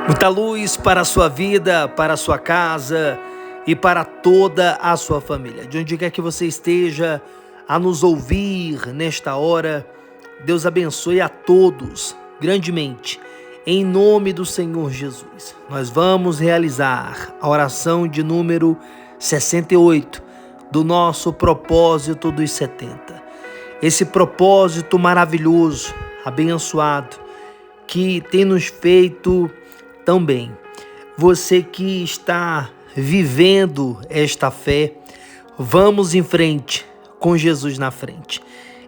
Muita luz para a sua vida, para a sua casa e para toda a sua família. De onde quer que você esteja a nos ouvir nesta hora, Deus abençoe a todos grandemente. Em nome do Senhor Jesus, nós vamos realizar a oração de número 68 do nosso propósito dos 70. Esse propósito maravilhoso, abençoado, que tem nos feito tão bem. Você que está vivendo esta fé, vamos em frente, com Jesus na frente.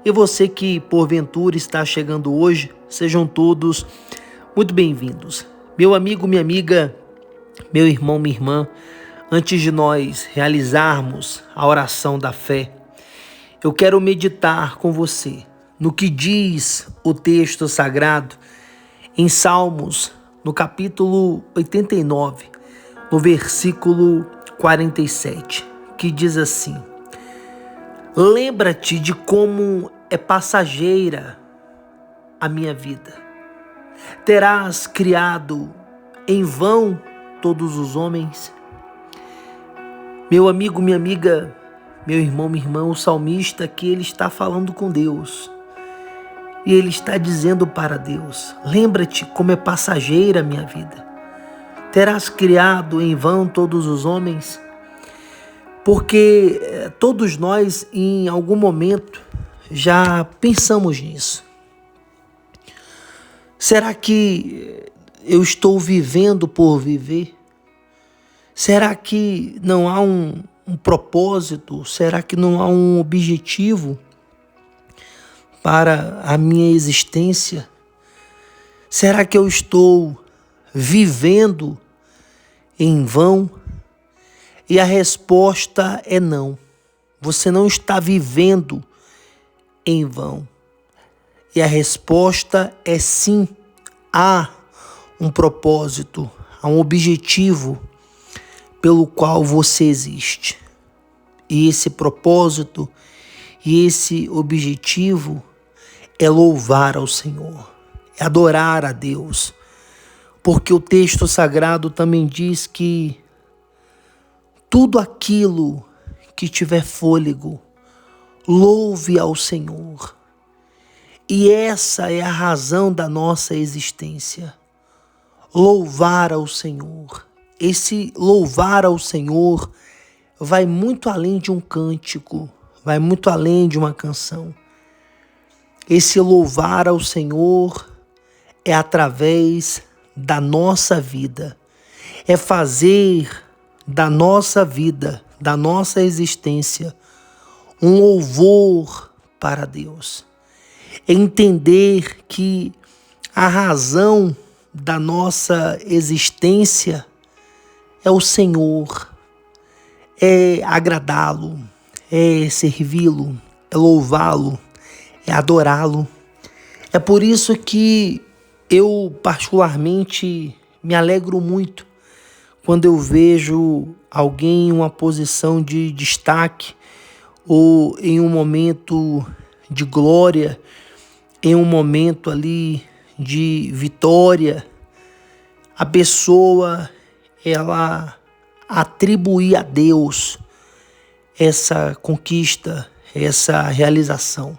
E você que porventura está chegando hoje, sejam todos muito bem-vindos. Meu amigo, minha amiga, meu irmão, minha irmã, antes de nós realizarmos a oração da fé, eu quero meditar com você no que diz o texto sagrado em Salmos, no capítulo 89, no versículo 47, que diz assim: lembra-te de como é passageira a minha vida. Terás criado em vão todos os homens? Meu amigo, minha amiga, meu irmão, minha irmã, o salmista aqui, ele está falando com Deus. E ele está dizendo para Deus: lembra-te como é passageira a minha vida. Terás criado em vão todos os homens? Porque todos nós, em algum momento, já pensamos nisso. Será que eu estou vivendo por viver? Será que não há um propósito? Será que não há um objetivo para a minha existência? Será que eu estou vivendo em vão? E a resposta é não. Você não está vivendo em vão. E a resposta é sim. Há um propósito, há um objetivo pelo qual você existe. E esse propósito e esse objetivo é louvar ao Senhor, é adorar a Deus. Porque o texto sagrado também diz que tudo aquilo que tiver fôlego, louve ao Senhor. E essa é a razão da nossa existência. Louvar ao Senhor. Esse louvar ao Senhor vai muito além de um cântico, vai muito além de uma canção. Esse louvar ao Senhor é através da nossa vida. É fazer da nossa vida, da nossa existência, um louvor para Deus. É entender que a razão da nossa existência é o Senhor, é agradá-lo, é servi-lo, é louvá-lo, é adorá-lo. É por isso que eu particularmente me alegro muito quando eu vejo alguém em uma posição de destaque ou em um momento de glória, em um momento ali de vitória, a pessoa ela atribuir a Deus essa conquista, essa realização.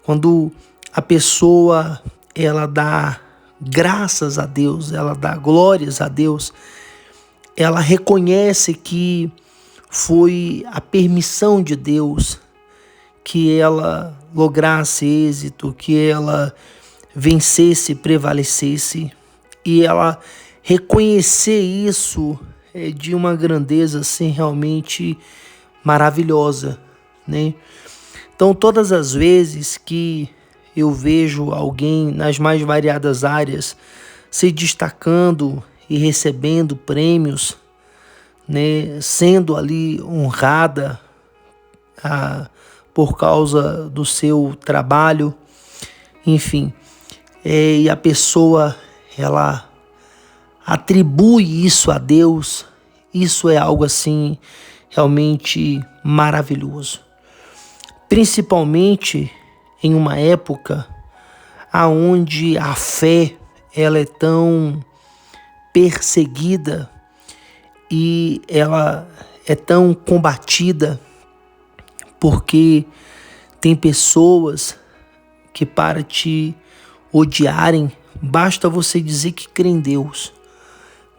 Quando a pessoa ela dá graças a Deus, ela dá glórias a Deus, ela reconhece que foi a permissão de Deus que ela lograsse êxito, que ela vencesse, prevalecesse, e ela reconhecer isso é de uma grandeza assim realmente maravilhosa, né? Então todas as vezes que eu vejo alguém nas mais variadas áreas se destacando e recebendo prêmios, né, sendo ali honrada por causa do seu trabalho, enfim, e a pessoa ela atribui isso a Deus, isso é algo assim realmente maravilhoso. Principalmente em uma época aonde a fé ela é tão perseguida e ela é tão combatida porque tem pessoas que, para te odiarem, basta você dizer que crê em Deus,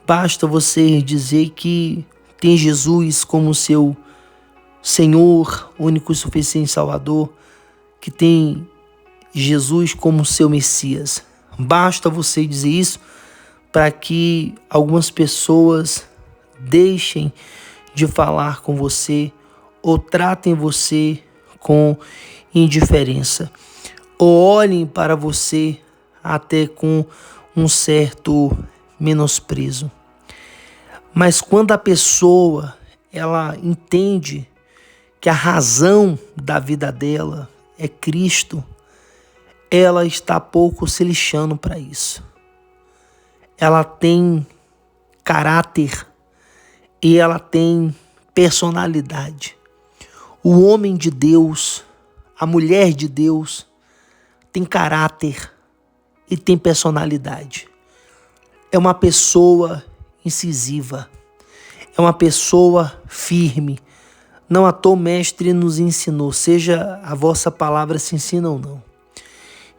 basta você dizer que tem Jesus como seu Senhor, único e suficiente Salvador, que tem Jesus como seu Messias. Basta você dizer isso para que algumas pessoas deixem de falar com você ou tratem você com indiferença ou olhem para você até com um certo menosprezo. Mas quando a pessoa ela entende que a razão da vida dela é Cristo, ela está pouco se lixando para isso. Ela tem caráter e ela tem personalidade. O homem de Deus, a mulher de Deus, tem caráter e tem personalidade. É uma pessoa incisiva, é uma pessoa firme. Não à toa o mestre nos ensinou, seja a vossa palavra se ensina ou não.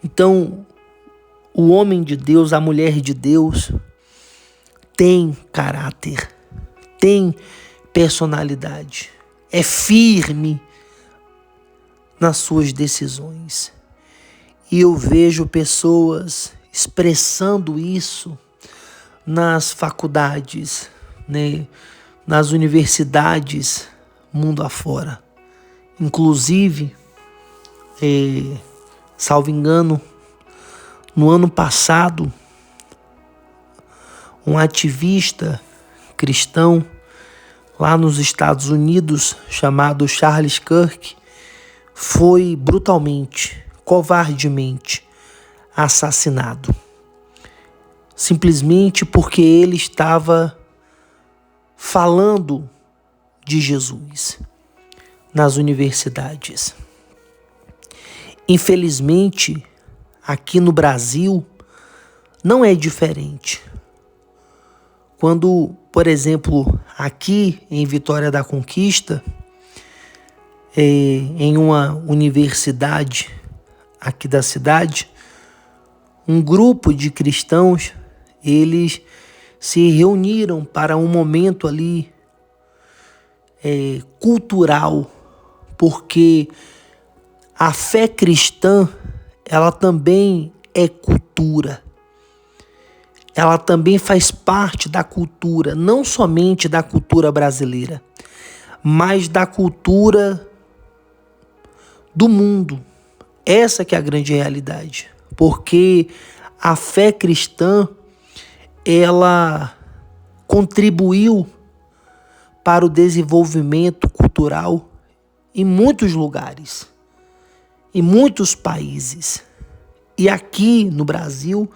Então, o homem de Deus, a mulher de Deus, tem caráter, tem personalidade, é firme nas suas decisões. E eu vejo pessoas expressando isso nas faculdades, né, nas universidades, mundo afora. Inclusive, salvo engano, no ano passado, um ativista cristão lá nos Estados Unidos, chamado Charles Kirk, foi brutalmente, covardemente assassinado. Simplesmente porque ele estava falando de Jesus nas universidades. Infelizmente, aqui no Brasil, não é diferente. Quando, por exemplo, aqui em Vitória da Conquista, em uma universidade aqui da cidade, um grupo de cristãos, eles se reuniram para um momento ali cultural, porque a fé cristã, ela também é cultura. Ela também faz parte da cultura, não somente da cultura brasileira, mas da cultura do mundo. Essa que é a grande realidade, porque a fé cristã, ela contribuiu para o desenvolvimento cultural em muitos lugares, em muitos países. E aqui no Brasil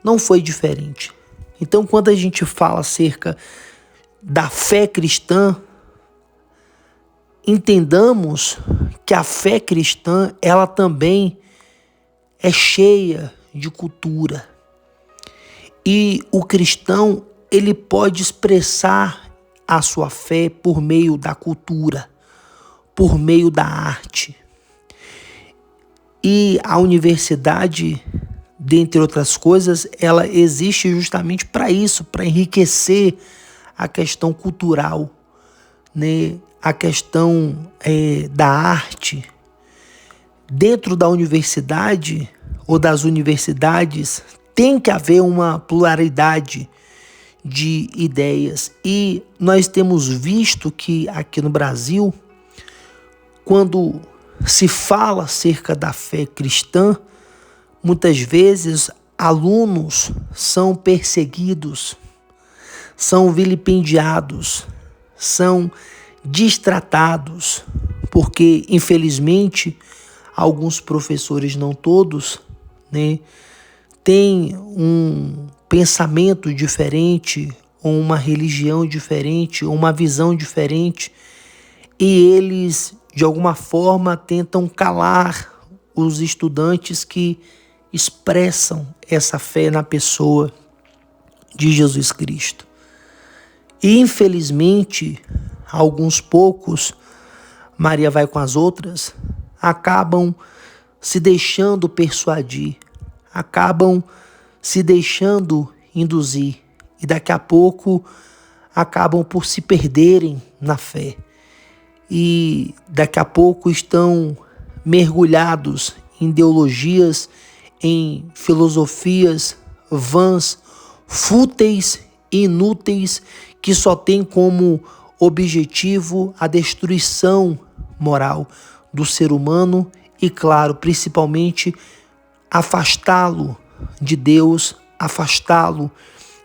não foi diferente. Então, quando a gente fala acerca da fé cristã, entendamos que a fé cristã, ela também é cheia de cultura. E o cristão, ele pode expressar a sua fé por meio da cultura, por meio da arte. E a universidade, dentre outras coisas, ela existe justamente para isso, para enriquecer a questão cultural, né? A questão da arte. Dentro da universidade ou das universidades tem que haver uma pluralidade de ideias. E nós temos visto que aqui no Brasil, quando se fala acerca da fé cristã, muitas vezes alunos são perseguidos, são vilipendiados, são distratados, porque infelizmente alguns professores, não todos, né, têm um pensamento diferente, ou uma religião diferente, ou uma visão diferente, e eles de alguma forma tentam calar os estudantes que expressam essa fé na pessoa. de Jesus Cristo. E infelizmente, alguns poucos, Maria vai com as outras, acabam se deixando persuadir, acabam se deixando induzir e daqui a pouco acabam por se perderem na fé. E daqui a pouco estão mergulhados em ideologias, em filosofias vãs, fúteis e inúteis, que só têm como objetivo a destruição moral do ser humano e, claro, principalmente afastá-lo de Deus, afastá-lo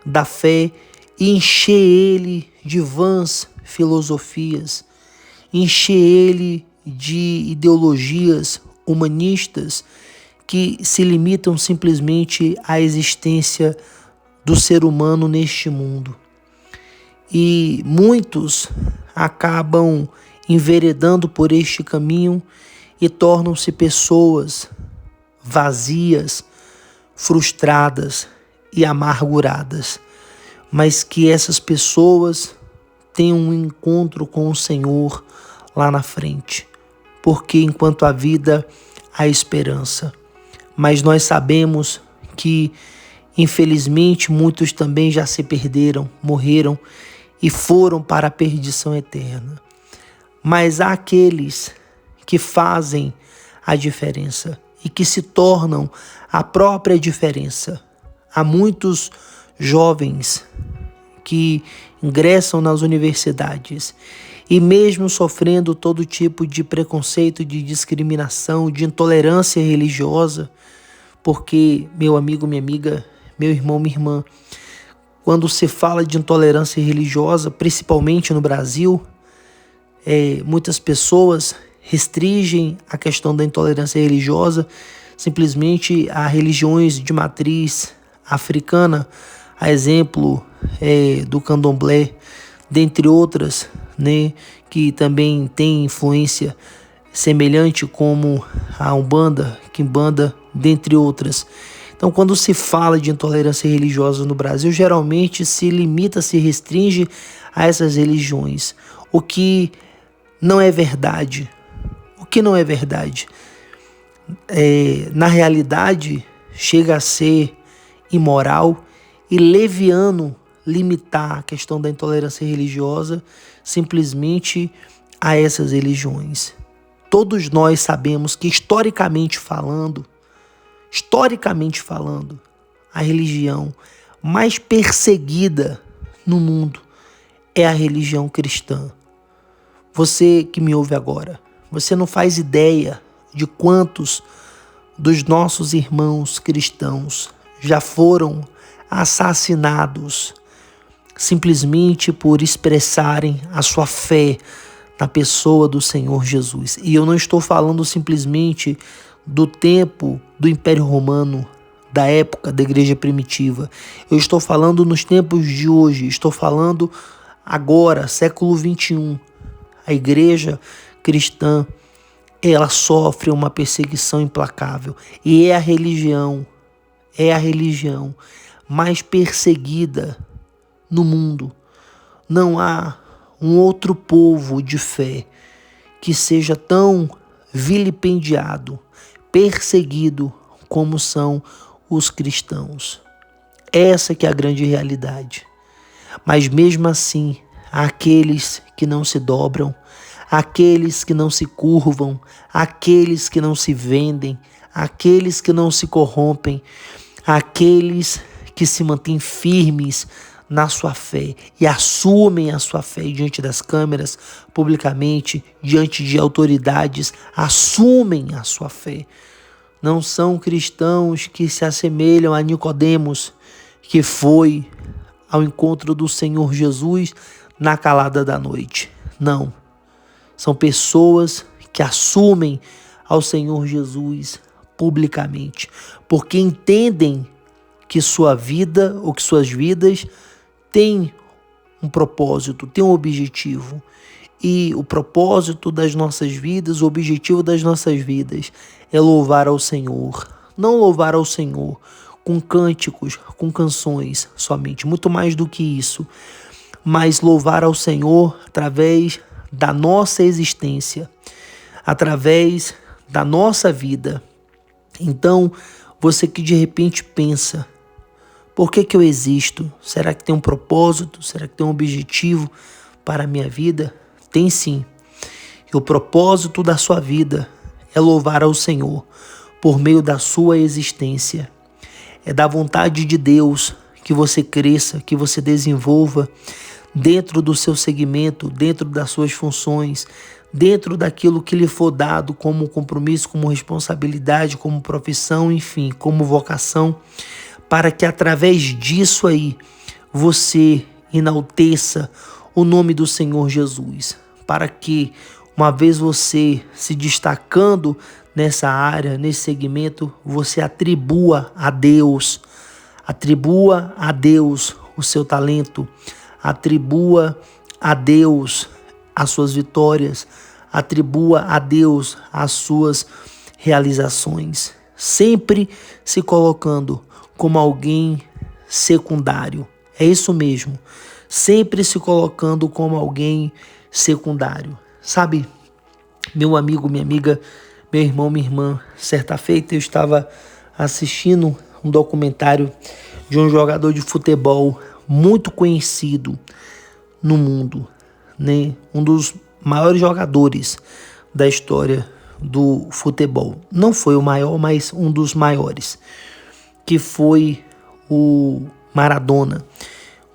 da fé e encher ele de vãs filosofias, encher ele de ideologias humanistas que se limitam simplesmente à existência do ser humano neste mundo. E muitos acabam enveredando por este caminho e tornam-se pessoas vazias, frustradas e amarguradas, mas que essas pessoas tenham um encontro com o Senhor lá na frente, porque enquanto há vida, há esperança. Mas nós sabemos que, infelizmente, muitos também já se perderam, morreram e foram para a perdição eterna. Mas há aqueles que fazem a diferença e que se tornam a própria diferença. Há muitos jovens que ingressam nas universidades e mesmo sofrendo todo tipo de preconceito, de discriminação, de intolerância religiosa, porque, meu amigo, minha amiga, meu irmão, minha irmã, quando se fala de intolerância religiosa, principalmente no Brasil, muitas pessoas restringem a questão da intolerância religiosa simplesmente a religiões de matriz africana, a exemplo do candomblé, dentre outras, né, que também tem influência semelhante como a Umbanda, Quimbanda, dentre outras. Então, quando se fala de intolerância religiosa no Brasil, geralmente se limita, se restringe a essas religiões, o que não é verdade. O que não é verdade? Na realidade, chega a ser imoral e leviano limitar a questão da intolerância religiosa simplesmente a essas religiões. Todos nós sabemos que, historicamente falando, a religião mais perseguida no mundo é a religião cristã. Você que me ouve agora, você não faz ideia de quantos dos nossos irmãos cristãos já foram assassinados simplesmente por expressarem a sua fé na pessoa do Senhor Jesus. E eu não estou falando simplesmente do tempo do Império Romano, da época da igreja primitiva. Eu estou falando nos tempos de hoje, estou falando agora, século XXI. A igreja cristã, ela sofre uma perseguição implacável e é a religião mais perseguida no mundo. Não há um outro povo de fé que seja tão vilipendiado, perseguido como são os cristãos. Essa que é a grande realidade. Mas mesmo assim, há aqueles que não se dobram, aqueles que não se curvam, aqueles que não se vendem, aqueles que não se corrompem, aqueles que se mantêm firmes na sua fé e assumem a sua fé diante das câmeras, publicamente, diante de autoridades, assumem a sua fé. Não são cristãos que se assemelham a Nicodemos, que foi ao encontro do Senhor Jesus na calada da noite. Não. São pessoas que assumem ao Senhor Jesus publicamente, porque entendem que sua vida ou que suas vidas têm um propósito, têm um objetivo. E o propósito das nossas vidas, o objetivo das nossas vidas é louvar ao Senhor. Não louvar ao Senhor com cânticos, com canções somente, muito mais do que isso, mas louvar ao Senhor através da nossa existência, através da nossa vida. Então, você que de repente pensa, por que eu existo? Será que tem um propósito? Será que tem um objetivo para a minha vida? Tem sim. E o propósito da sua vida é louvar ao Senhor por meio da sua existência. É da vontade de Deus que você cresça, que você desenvolva dentro do seu segmento, dentro das suas funções, dentro daquilo que lhe for dado como compromisso, como responsabilidade, como profissão, enfim, como vocação, para que através disso aí você enalteça o nome do Senhor Jesus, para que uma vez você se destacando nessa área, nesse segmento, você atribua a Deus o seu talento, atribua a Deus as suas vitórias, atribua a Deus as suas realizações, sempre se colocando como alguém secundário. É isso mesmo, sempre se colocando como alguém secundário. Sabe, meu amigo, minha amiga, meu irmão, minha irmã, certa feita eu estava assistindo um documentário de um jogador de futebol muito conhecido no mundo, né? Um dos maiores jogadores da história do futebol. Não foi o maior, mas um dos maiores, que foi o Maradona,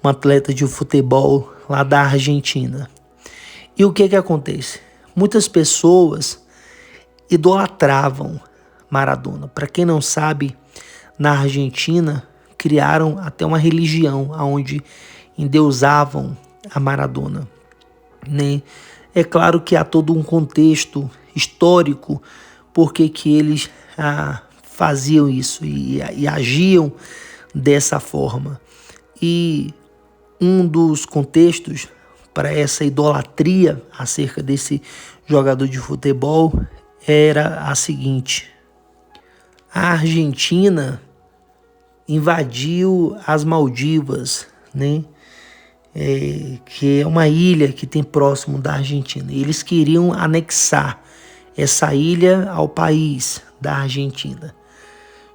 um atleta de futebol lá da Argentina. E o que acontece? Muitas pessoas idolatravam Maradona. Para quem não sabe, na Argentina criaram até uma religião onde endeusavam a Maradona, né? É claro que há todo um contexto histórico porque que eles faziam isso e agiam dessa forma. E um dos contextos para essa idolatria acerca desse jogador de futebol era a seguinte: a Argentina invadiu as Maldivas, né? Que é uma ilha que tem próximo da Argentina. E eles queriam anexar essa ilha ao país da Argentina.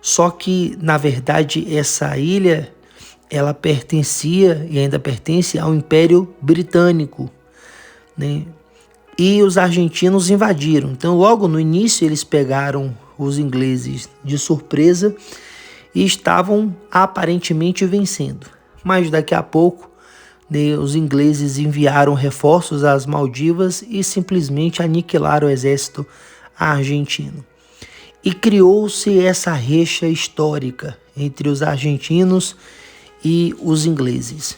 Só que, na verdade, essa ilha ela pertencia e ainda pertence ao Império Britânico, né? E os argentinos invadiram. Então, logo no início, eles pegaram os ingleses de surpresa e estavam aparentemente vencendo. Mas daqui a pouco, né, os ingleses enviaram reforços às Maldivas e simplesmente aniquilaram o exército argentino. E criou-se essa rixa histórica entre os argentinos e os ingleses.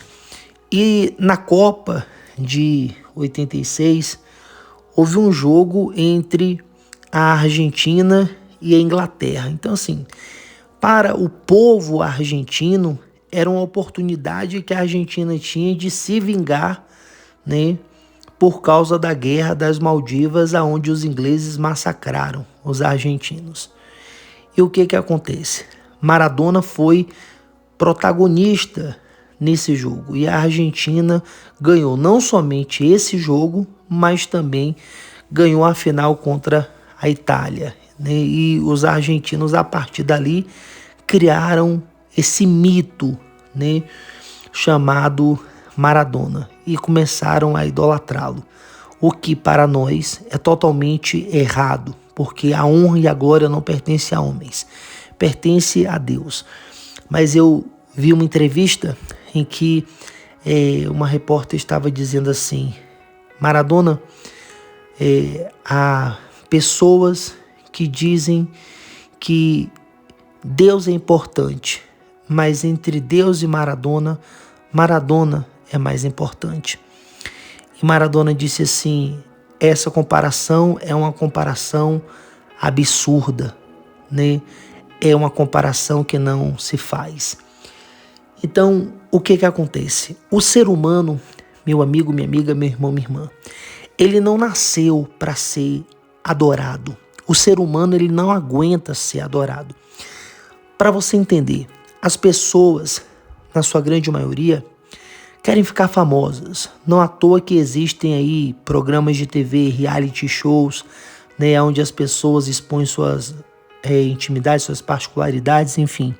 E na Copa de 86, houve um jogo entre a Argentina e a Inglaterra. Então, assim, para o povo argentino, era uma oportunidade que a Argentina tinha de se vingar, né, por causa da guerra das Maldivas, onde os ingleses massacraram os argentinos. E o que acontece? Maradona foi protagonista nesse jogo e a Argentina ganhou não somente esse jogo, mas também ganhou a final contra a Itália, né? E os argentinos, a partir dali, criaram esse mito, né, chamado Maradona e começaram a idolatrá-lo, o que para nós é totalmente errado, porque a honra e a glória não pertence a homens, pertence a Deus. Mas eu vi uma entrevista em que uma repórter estava dizendo assim: Maradona, há pessoas que dizem que Deus é importante, mas entre Deus e Maradona, Maradona é mais importante. E Maradona disse assim: essa comparação é uma comparação absurda, né? É uma comparação que não se faz. Então, o que acontece? O ser humano, meu amigo, minha amiga, meu irmão, minha irmã, ele não nasceu para ser adorado. O ser humano, ele não aguenta ser adorado. Para você entender, As pessoas, na sua grande maioria, querem ficar famosas. Não à toa que existem aí programas de TV, reality shows, né, onde as pessoas expõem suas intimidades, suas particularidades, enfim,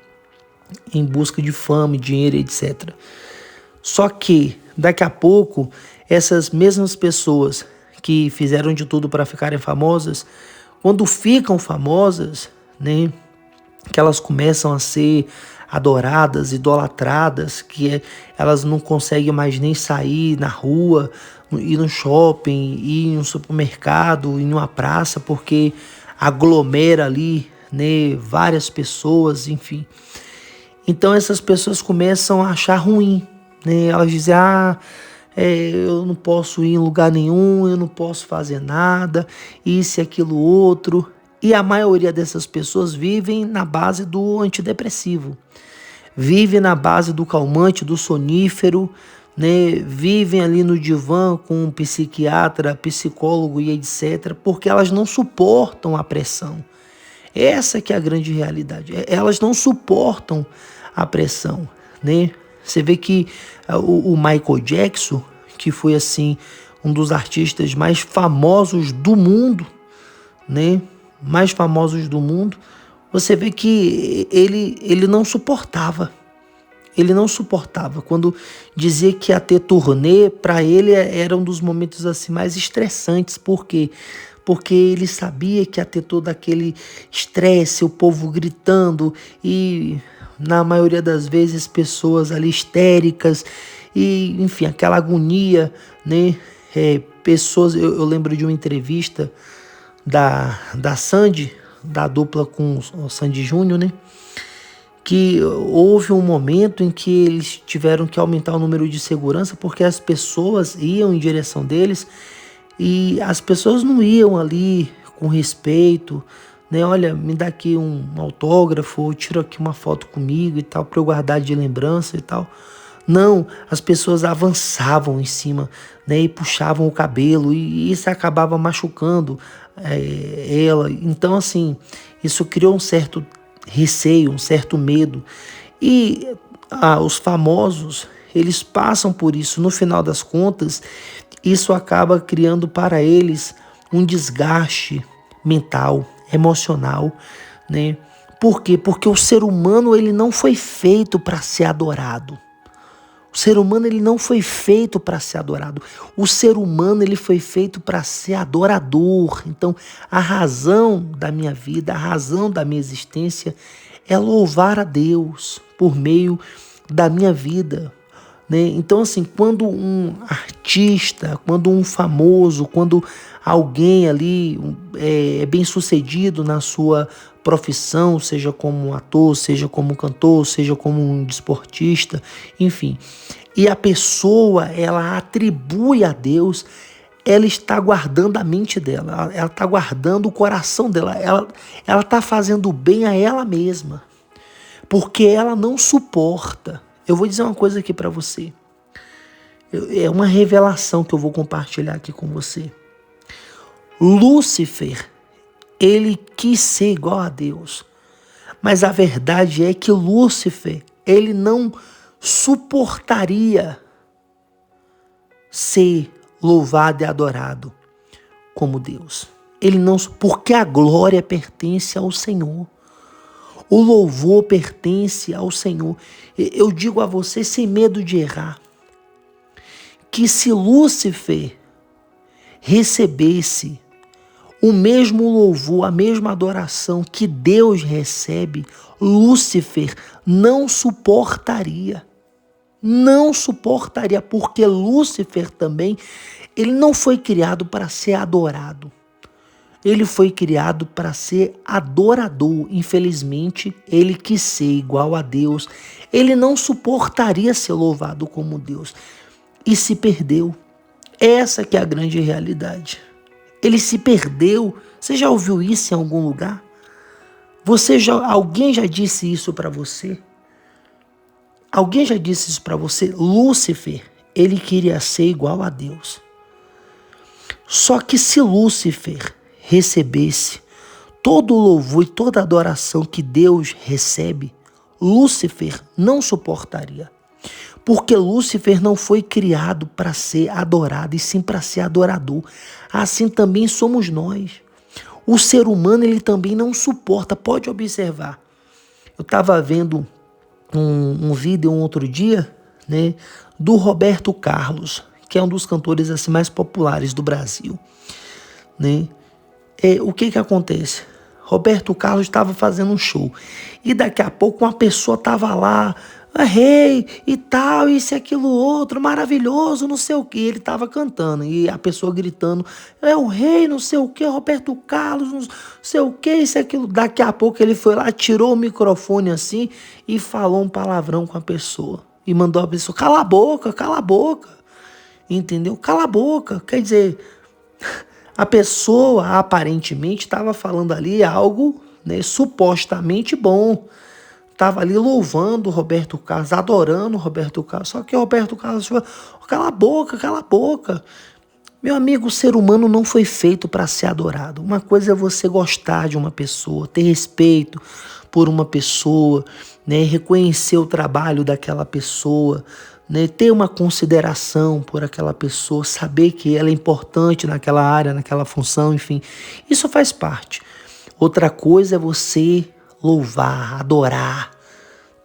em busca de fama, dinheiro, etc. Só que, daqui a pouco, essas mesmas pessoas que fizeram de tudo para ficarem famosas, quando ficam famosas, né, que elas começam a ser adoradas, idolatradas, elas não conseguem mais nem sair na rua, ir no shopping, ir em um supermercado, ir em uma praça, porque aglomera ali, né, várias pessoas, enfim. Então essas pessoas começam a achar ruim, né? Elas dizem, eu não posso ir em lugar nenhum, eu não posso fazer nada, isso e aquilo outro. E a maioria dessas pessoas vivem na base do antidepressivo, vivem na base do calmante, do sonífero, né? Vivem ali no divã com um psiquiatra, psicólogo e etc., porque elas não suportam a pressão. Essa que é a grande realidade. Elas não suportam a pressão, né? Você vê que o Michael Jackson, que foi assim um dos artistas mais famosos do mundo, né? Mais famosos do mundo, você vê que ele não suportava. Ele não suportava. Quando dizia que ia ter turnê, para ele era um dos momentos assim mais estressantes. Por quê? Porque ele sabia que ia ter todo aquele estresse, o povo gritando e, na maioria das vezes, pessoas ali histéricas e, enfim, aquela agonia, né? Pessoas, eu lembro de uma entrevista da Sandy, da dupla com o Sandy Júnior, né? Que houve um momento em que eles tiveram que aumentar o número de segurança porque as pessoas iam em direção deles e as pessoas não iam ali com respeito, né? Olha, me dá aqui um autógrafo, tira aqui uma foto comigo e tal, para eu guardar de lembrança e tal. Não, as pessoas avançavam em cima, né, e puxavam o cabelo e isso acabava machucando ela. Então, assim, isso criou um certo receio, um certo medo. E os famosos, eles passam por isso. No final das contas, isso acaba criando para eles um desgaste mental, emocional, né? Por quê? Porque o ser humano ele não foi feito para ser adorado. O ser humano ele não foi feito para ser adorado. O ser humano ele foi feito para ser adorador. Então, a razão da minha vida, a razão da minha existência é louvar a Deus por meio da minha vida, né? Então, assim, quando um artista, quando um famoso, quando alguém ali é bem-sucedido na sua profissão, seja como um ator, seja como um cantor, seja como um desportista, enfim, e a pessoa, ela atribui a Deus, ela está guardando a mente dela, ela está guardando o coração dela, ela está fazendo bem a ela mesma, porque ela não suporta. Eu vou dizer uma coisa aqui para você. É uma revelação que eu vou compartilhar aqui com você. Lúcifer, ele quis ser igual a Deus. Mas a verdade é que Lúcifer, ele não suportaria ser louvado e adorado como Deus. Ele não, porque a glória pertence ao Senhor. O louvor pertence ao Senhor. Eu digo a você sem medo de errar, que se Lúcifer recebesse o mesmo louvor, a mesma adoração que Deus recebe, Lúcifer não suportaria. Não suportaria, porque Lúcifer também, ele não foi criado para ser adorado. Ele foi criado para ser adorador. Infelizmente, ele quis ser igual a Deus. Ele não suportaria ser louvado como Deus. E se perdeu. Essa que é a grande realidade. Ele se perdeu. Você já ouviu isso em algum lugar? Alguém já disse isso para você? Alguém já disse isso para você? Lúcifer, ele queria ser igual a Deus. Só que se Lúcifer recebesse todo o louvor e toda a adoração que Deus recebe, Lúcifer não suportaria. Porque Lúcifer não foi criado para ser adorado, e sim para ser adorador. Assim também somos nós. O ser humano, ele também não suporta. Pode observar. Eu estava vendo um vídeo um outro dia, né, do Roberto Carlos, que é um dos cantores assim, mais populares do Brasil. Né? O que acontece? Roberto Carlos estava fazendo um show. E daqui a pouco uma pessoa estava lá, rei e tal, isso e aquilo outro, maravilhoso, não sei o que. Ele estava cantando e a pessoa gritando, é o rei, não sei o que, Roberto Carlos, não sei o que, isso e aquilo. Daqui a pouco ele foi lá, tirou o microfone assim e falou um palavrão com a pessoa. E mandou a pessoa, cala a boca, cala a boca. Entendeu? Cala a boca. Quer dizer, a pessoa aparentemente estava falando ali algo, né, supostamente bom. Estava ali louvando o Roberto Carlos, adorando o Roberto Carlos. Só que o Roberto Carlos falou, cala a boca, cala a boca. Meu amigo, o ser humano não foi feito para ser adorado. Uma coisa é você gostar de uma pessoa, ter respeito por uma pessoa, né, reconhecer o trabalho daquela pessoa, né, ter uma consideração por aquela pessoa, saber que ela é importante naquela área, naquela função, enfim. Isso faz parte. Outra coisa é você louvar, adorar,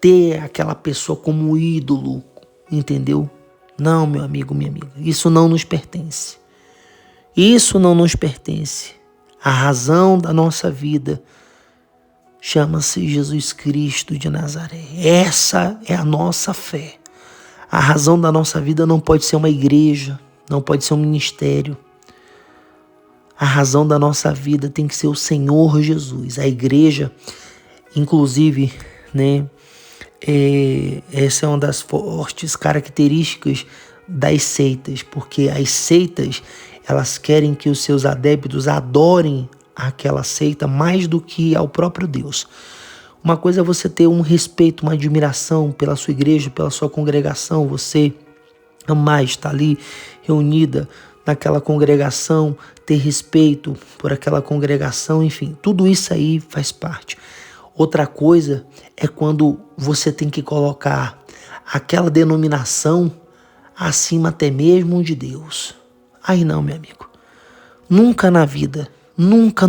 ter aquela pessoa como ídolo, entendeu? Não, meu amigo, minha amiga, isso não nos pertence. Isso não nos pertence. A razão da nossa vida chama-se Jesus Cristo de Nazaré. Essa é a nossa fé. A razão da nossa vida não pode ser uma igreja, não pode ser um ministério. A razão da nossa vida tem que ser o Senhor Jesus. A igreja, inclusive, né, essa é uma das fortes características das seitas, porque as seitas, elas querem que os seus adeptos adorem aquela seita mais do que ao próprio Deus. Uma coisa é você ter um respeito, uma admiração pela sua igreja, pela sua congregação, você amar estar ali reunida naquela congregação, ter respeito por aquela congregação, enfim, tudo isso aí faz parte. Outra coisa é quando você tem que colocar aquela denominação acima até mesmo de Deus. Aí não, meu amigo. Nunca na vida, nunca.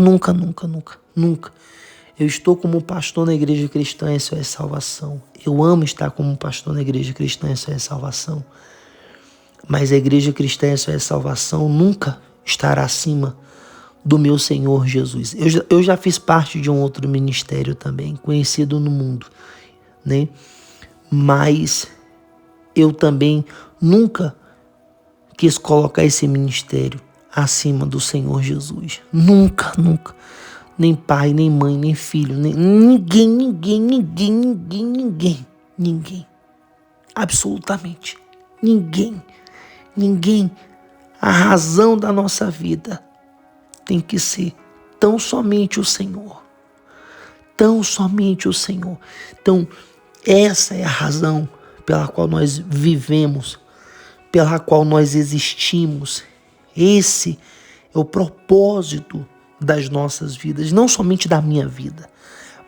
Eu estou como pastor na Igreja Cristã SOS Salvação. Eu amo estar como pastor na Igreja Cristã SOS Salvação. Mas a Igreja Cristã SOS Salvação nunca estará acima do meu Senhor Jesus. Eu já fiz parte de um outro ministério também, conhecido no mundo, né? Mas eu também nunca quis colocar esse ministério acima do Senhor Jesus. Nunca. Nem pai, nem mãe, nem filho, ninguém. Absolutamente ninguém. A razão da nossa vida tem que ser tão somente o Senhor. Tão somente o Senhor. Então, essa é a razão pela qual nós vivemos, pela qual nós existimos. Esse é o propósito das nossas vidas, não somente da minha vida,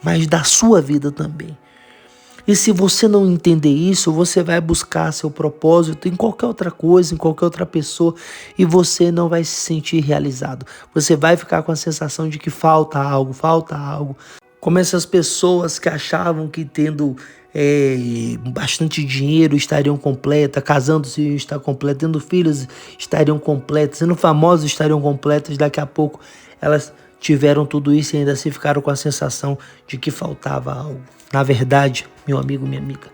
mas da sua vida também. E se você não entender isso, você vai buscar seu propósito em qualquer outra coisa, em qualquer outra pessoa, e você não vai se sentir realizado. Você vai ficar com a sensação de que falta algo. Como essas pessoas que achavam que tendo bastante dinheiro estariam completas, casando-se estar completa, tendo filhos estariam completas, sendo famosos estariam completas, daqui a pouco elas tiveram tudo isso e ainda assim ficaram com a sensação de que faltava algo. Na verdade, meu amigo, minha amiga,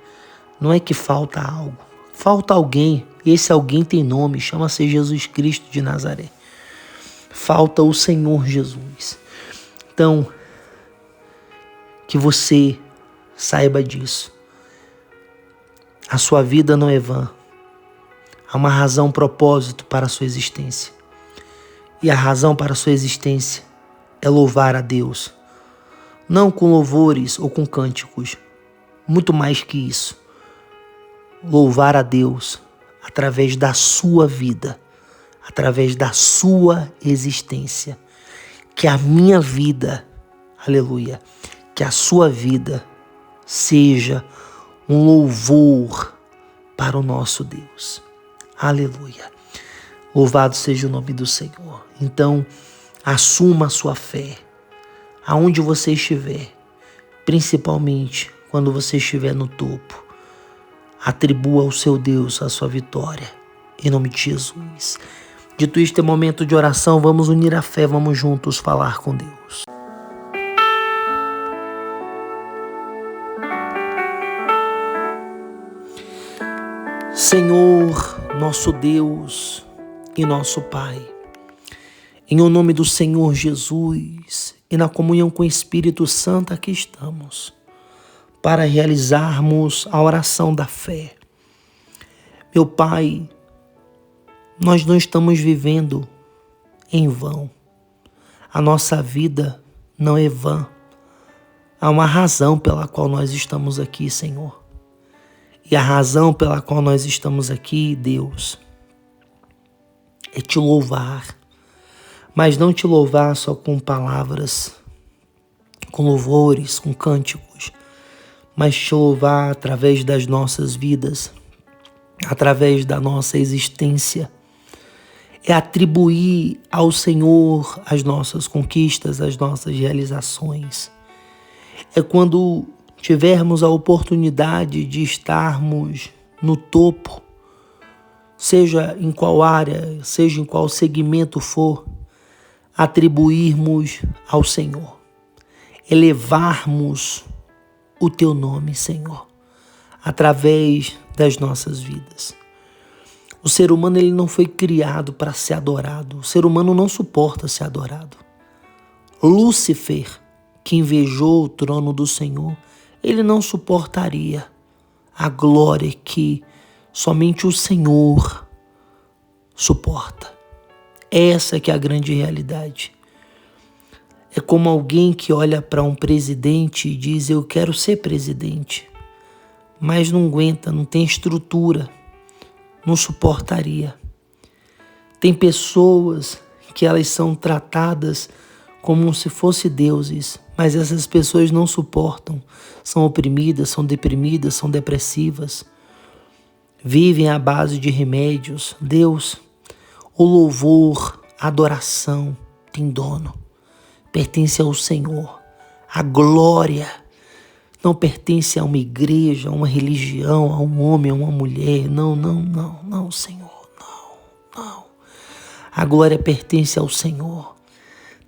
não é que falta algo, falta alguém. Esse alguém tem nome, chama-se Jesus Cristo de Nazaré. Falta o Senhor Jesus. Então, que você saiba disso. A sua vida não é vã. Há uma razão, propósito para a sua existência. E a razão para a sua existência é louvar a Deus. Não com louvores ou com cânticos. Muito mais que isso. Louvar a Deus através da sua vida. Através da sua existência. Que a minha vida, aleluia, que a sua vida seja um louvor para o nosso Deus. Aleluia. Louvado seja o nome do Senhor. Então, assuma a sua fé, aonde você estiver, principalmente quando você estiver no topo. Atribua ao seu Deus a sua vitória, em nome de Jesus. Dito isto, é momento de oração, vamos unir a fé, vamos juntos falar com Deus. Senhor, nosso Deus e nosso Pai, em o nome do Senhor Jesus e na comunhão com o Espírito Santo aqui estamos, para realizarmos a oração da fé. Meu Pai, nós não estamos vivendo em vão. A nossa vida não é vã. Há uma razão pela qual nós estamos aqui, Senhor. E a razão pela qual nós estamos aqui, Deus, é te louvar. Mas não te louvar só com palavras, com louvores, com cânticos, mas te louvar através das nossas vidas, através da nossa existência. É atribuir ao Senhor as nossas conquistas, as nossas realizações. É quando tivermos a oportunidade de estarmos no topo, seja em qual área, seja em qual segmento for, atribuirmos ao Senhor, elevarmos o teu nome, Senhor, através das nossas vidas. O ser humano ele não foi criado para ser adorado. O ser humano não suporta ser adorado. Lúcifer, que invejou o trono do Senhor, ele não suportaria a glória que somente o Senhor suporta. Essa que é a grande realidade. É como alguém que olha para um presidente e diz: eu quero ser presidente, mas não aguenta, não tem estrutura, não suportaria. Tem pessoas que elas são tratadas como se fossem deuses, mas essas pessoas não suportam, são oprimidas, são deprimidas, são depressivas, vivem à base de remédios. Deus, o louvor, a adoração tem dono, pertence ao Senhor. A glória não pertence a uma igreja, a uma religião, a um homem, a uma mulher. Não, Senhor, não. A glória pertence ao Senhor,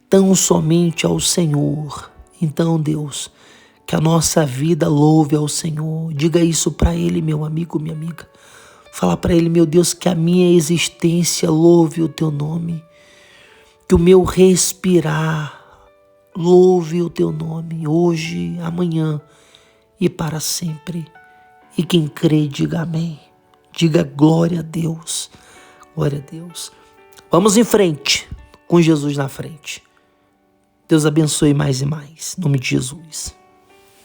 tão somente ao Senhor. Então, Deus, que a nossa vida louve ao Senhor. Diga isso para Ele, meu amigo, minha amiga. Fala para Ele: meu Deus, que a minha existência louve o Teu nome, que o meu respirar louve o Teu nome, hoje, amanhã e para sempre. E quem crê, diga amém. Diga glória a Deus. Glória a Deus. Vamos em frente, com Jesus na frente. Deus abençoe mais e mais. Em nome de Jesus.